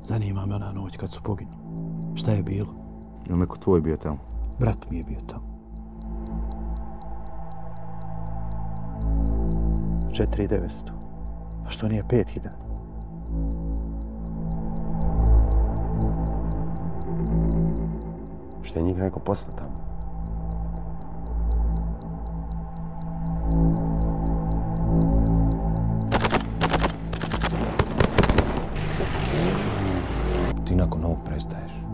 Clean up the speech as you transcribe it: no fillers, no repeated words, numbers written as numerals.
Zanima me ona noć kad su poginuli. Šta je bilo? Je li neko tvoj bio tamo? Brat mi je bio tamo. 4.900. A što nije 5.000? Što je njih neko poslao tamo? Ti nakon ovog prestaješ.